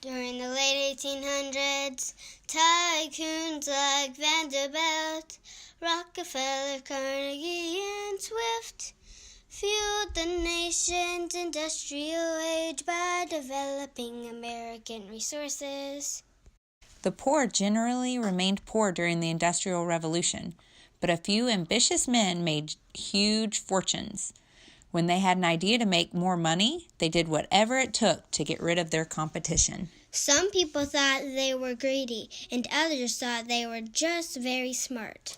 During the late 1800s, tycoons like Vanderbilt, Rockefeller, Carnegie, and Swift fueled the nation's industrial age by developing American resources. The poor generally remained poor during the Industrial Revolution, but a few ambitious men made huge fortunes. When they had an idea to make more money, they did whatever it took to get rid of their competition. Some people thought they were greedy, and others thought they were just very smart.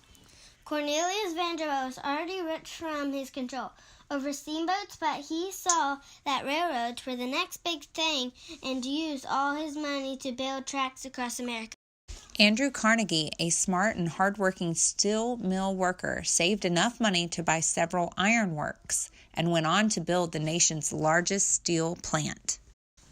Cornelius Vanderbilt was already rich from his control over steamboats, but he saw that railroads were the next big thing and used all his money to build tracks across America. Andrew Carnegie, a smart and hard-working steel mill worker, saved enough money to buy several ironworks and went on to build the nation's largest steel plant.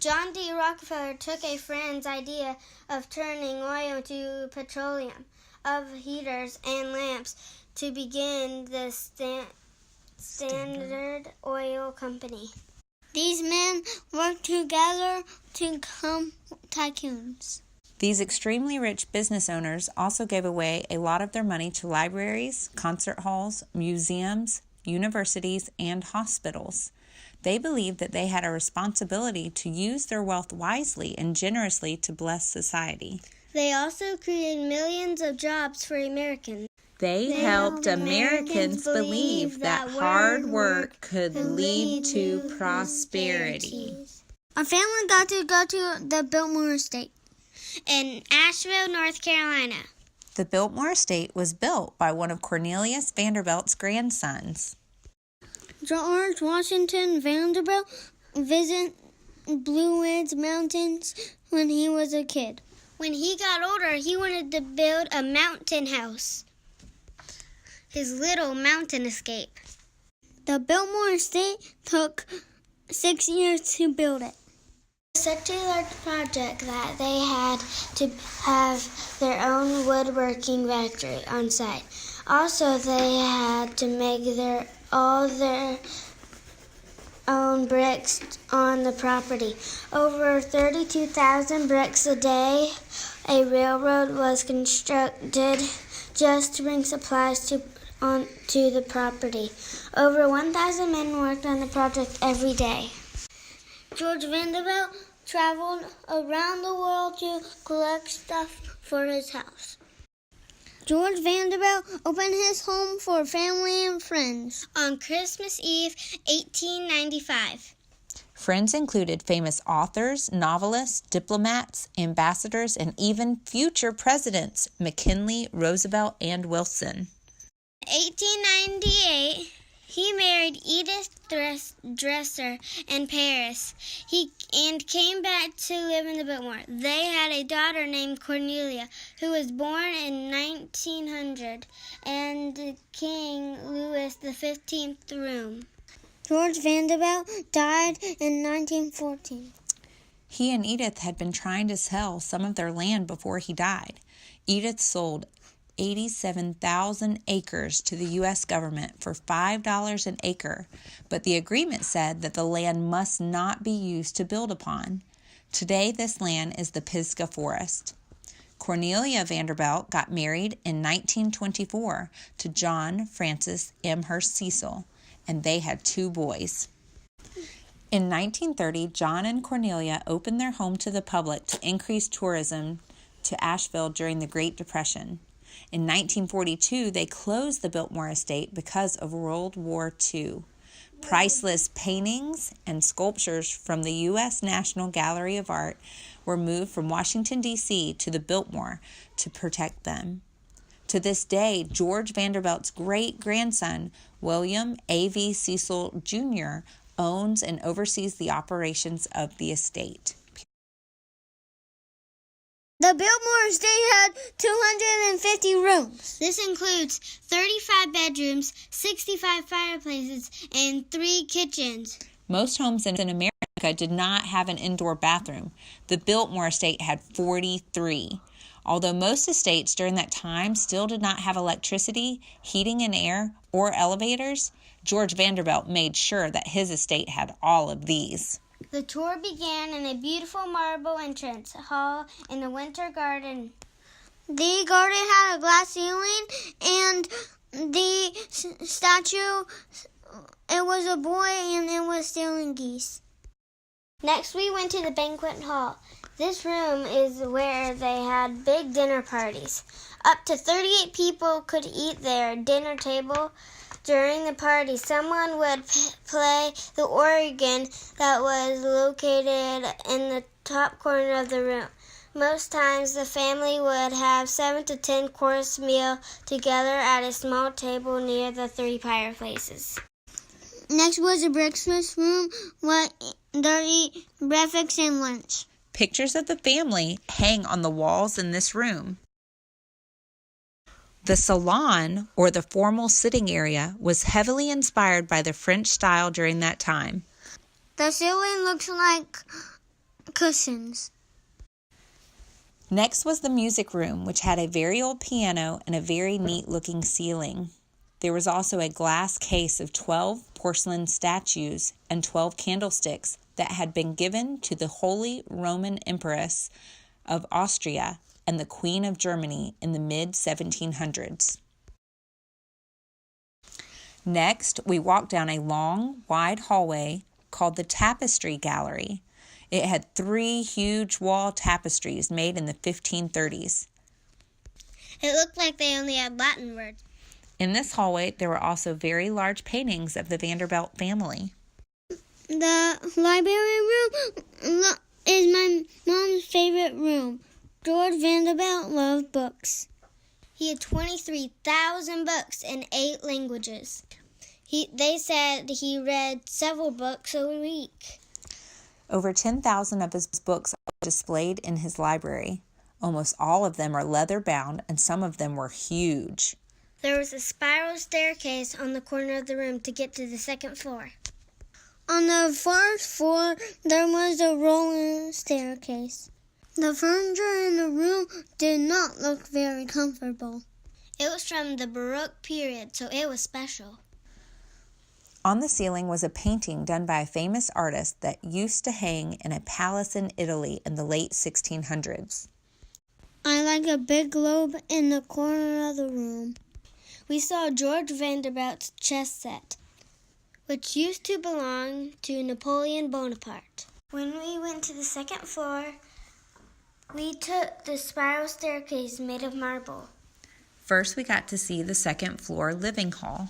John D. Rockefeller took a friend's idea of turning oil to petroleum, of heaters and lamps, to begin the Standard Oil Company. These men worked together to become tycoons. These extremely rich business owners also gave away a lot of their money to libraries, concert halls, museums, universities, and hospitals. They believed that they had a responsibility to use their wealth wisely and generously to bless society. They also created millions of jobs for Americans. They helped Americans believe that hard work could lead to prosperity. Our family got to go to the Biltmore estate in Asheville, North Carolina. The Biltmore estate was built by one of Cornelius Vanderbilt's grandsons. George Washington Vanderbilt visited Blue Ridge Mountains when he was a kid. When he got older, he wanted to build a mountain house, his little mountain escape. The Biltmore estate took 6 years to build it. Such a large project that they had to have their own woodworking factory on site. Also, they had to make all their own bricks on the property. Over 32,000 bricks a day. A railroad was constructed just to bring supplies to the property. Over 1,000 men worked on the project every day. George Vanderbilt traveled around the world to collect stuff for his house. George Vanderbilt opened his home for family and friends on Christmas Eve, 1895. Friends included famous authors, novelists, diplomats, ambassadors, and even future presidents McKinley, Roosevelt, and Wilson. In 1898, he married Edith Dresser in Paris and came back to live in the Biltmore. They had a daughter named Cornelia, who was born in 1900 in King Louis XV's room. George Vanderbilt died in 1914. He and Edith had been trying to sell some of their land before he died. Edith sold 87,000 acres to the U.S. government for $5 an acre, but the agreement said that the land must not be used to build upon. Today, this land is the Pisgah Forest. Cornelia Vanderbilt got married in 1924 to John Francis Amherst Cecil, and they had 2 boys. In 1930, John and Cornelia opened their home to the public to increase tourism to Asheville during the Great Depression. In 1942, they closed the Biltmore estate because of World War II. Priceless paintings and sculptures from the U.S. National Gallery of Art were moved from Washington, D.C. to the Biltmore to protect them. To this day, George Vanderbilt's great-grandson, William A.V. Cecil Jr., owns and oversees the operations of the estate. The Biltmore estate had 250 rooms. This includes 35 bedrooms, 65 fireplaces, and 3 kitchens. Most homes in America did not have an indoor bathroom. The Biltmore estate had 43. Although most estates during that time still did not have electricity, heating and air, or elevators, George Vanderbilt made sure that his estate had all of these. The tour began in a beautiful marble entrance hall in the winter garden. The garden had a glass ceiling, and the statue, it was a boy, and it was stealing geese. Next, we went to the banquet hall. This room is where they had big dinner parties. Up to 38 people could eat their dinner table. During the party, someone would play the organ that was located in the top corner of the room. Most times, the family would have 7 to 10 course meal together at a small table near the 3 fireplaces. Next was the breakfast room where they eat breakfast and lunch. Pictures of the family hang on the walls in this room. The salon, or the formal sitting area, was heavily inspired by the French style during that time. The ceiling looks like cushions. Next was the music room, which had a very old piano and a very neat-looking ceiling. There was also a glass case of 12 porcelain statues and 12 candlesticks that had been given to the Holy Roman Empress of Austria and the Queen of Germany in the mid-1700s. Next, we walked down a long, wide hallway called the Tapestry Gallery. It had 3 huge wall tapestries made in the 1530s. It looked like they only had Latin words. In this hallway, there were also very large paintings of the Vanderbilt family. The library room is my mom's favorite room. George Vanderbilt loved books. He had 23,000 books in 8 languages. They said he read several books a week. Over 10,000 of his books are displayed in his library. Almost all of them are leather-bound, and some of them were huge. There was a spiral staircase on the corner of the room to get to the 2nd floor. On the first floor, there was a rolling staircase. The furniture in the room did not look very comfortable. It was from the Baroque period, so it was special. On the ceiling was a painting done by a famous artist that used to hang in a palace in Italy in the late 1600s. I like a big globe in the corner of the room. We saw George Vanderbilt's chess set, which used to belong to Napoleon Bonaparte. When we went to the 2nd floor, we took the spiral staircase made of marble. First, we got to see the 2nd floor living hall.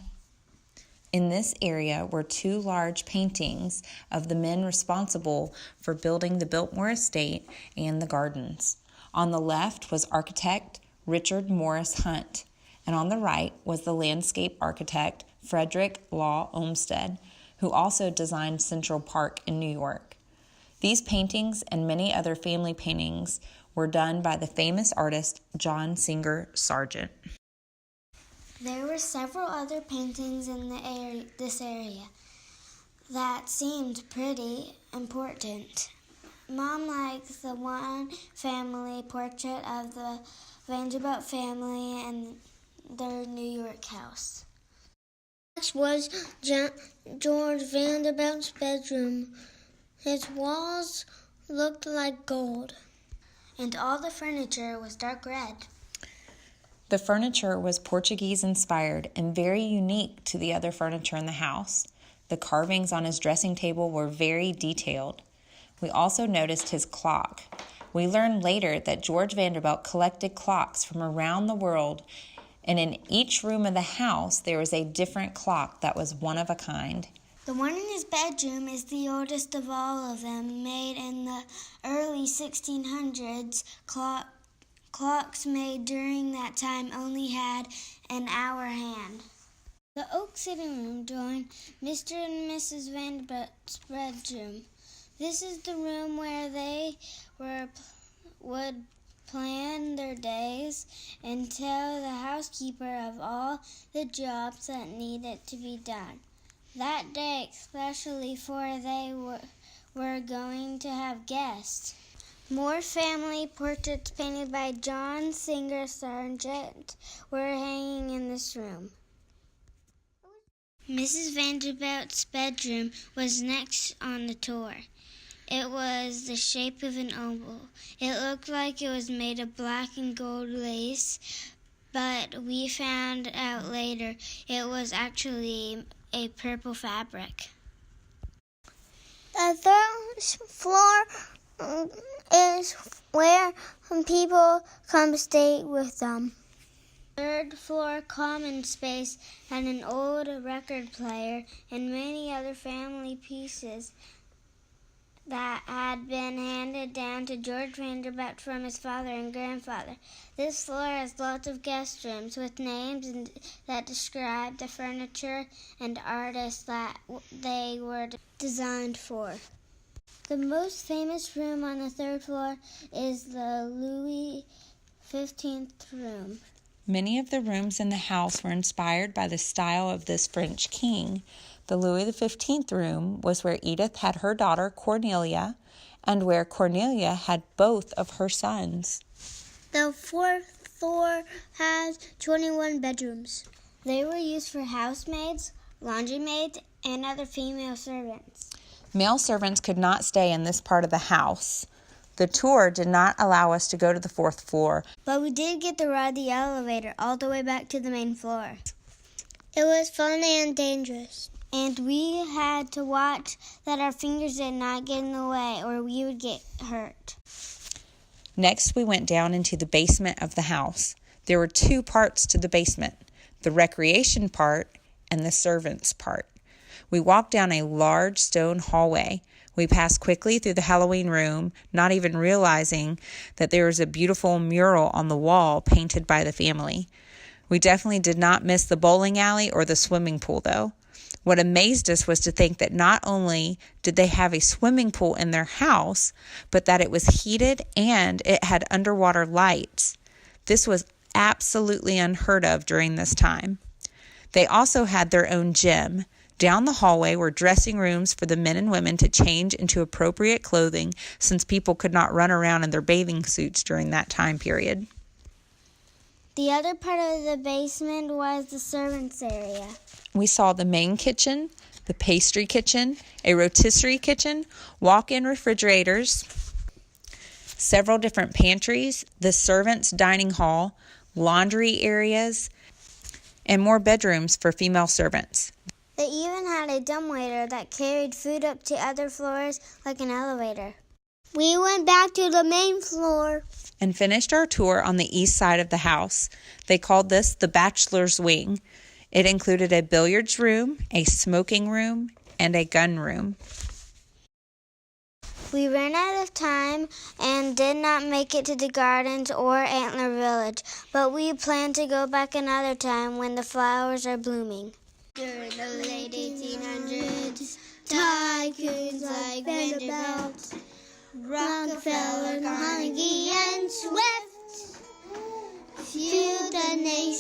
In this area were 2 large paintings of the men responsible for building the Biltmore estate and the gardens. On the left was architect Richard Morris Hunt, and on the right was the landscape architect Frederick Law Olmsted, who also designed Central Park in New York. These paintings and many other family paintings were done by the famous artist John Singer Sargent. There were several other paintings in this area that seemed pretty important. Mom likes the one family portrait of the Vanderbilt family and their New York house. Next was George Vanderbilt's bedroom. His walls looked like gold, and all the furniture was dark red. The furniture was Portuguese-inspired and very unique to the other furniture in the house. The carvings on his dressing table were very detailed. We also noticed his clock. We learned later that George Vanderbilt collected clocks from around the world, and in each room of the house there was a different clock that was one of a kind. The one in his bedroom is the oldest of all of them, made in the early 1600s. Clocks made during that time only had an hour hand. The oak sitting room joined Mr. and Mrs. Vanderbilt's bedroom. This is the room where they would plan their days and tell the housekeeper of all the jobs that needed to be done that day, especially for they were going to have guests. More family portraits painted by John Singer Sargent were hanging in this room. Mrs. Vanderbilt's bedroom was next on the tour. It was the shape of an oval. It looked like it was made of black and gold lace, but we found out later it was actually a purple fabric. The third floor is where people come stay with them. Third floor common space had an old record player and many other family pieces that had been handed down to George Vanderbilt from his father and grandfather. This floor has lots of guest rooms with names that describe the furniture and artists that they were designed for. The most famous room on the third floor is the Louis XV room. Many of the rooms in the house were inspired by the style of this French king. The Louis XV room was where Edith had her daughter Cornelia and where Cornelia had both of her sons. The fourth floor has 21 bedrooms. They were used for housemaids, laundry maids, and other female servants. Male servants could not stay in this part of the house. The tour did not allow us to go to the fourth floor, but we did get to ride the elevator all the way back to the main floor. It was fun and dangerous, and we had to watch that our fingers did not get in the way or we would get hurt. Next, we went down into the basement of the house. There were two parts to the basement, the recreation part and the servants part. We walked down a large stone hallway. We passed quickly through the Halloween room, not even realizing that there was a beautiful mural on the wall painted by the family. We definitely did not miss the bowling alley or the swimming pool, though. What amazed us was to think that not only did they have a swimming pool in their house, but that it was heated and it had underwater lights. This was absolutely unheard of during this time. They also had their own gym. Down the hallway were dressing rooms for the men and women to change into appropriate clothing since people could not run around in their bathing suits during that time period. The other part of the basement was the servants' area. We saw the main kitchen, the pastry kitchen, a rotisserie kitchen, walk-in refrigerators, several different pantries, the servants' dining hall, laundry areas, and more bedrooms for female servants. They even had a dumbwaiter that carried food up to other floors like an elevator. We went back to the main floor and finished our tour on the east side of the house. They called this the bachelor's wing. It included a billiards room, a smoking room, and a gun room. We ran out of time and did not make it to the gardens or Antler Village, but we plan to go back another time when the flowers are blooming. During the late 1800s, tycoons like Vanderbilt, Rockefeller, Carnegie, and Swift fueled the nation.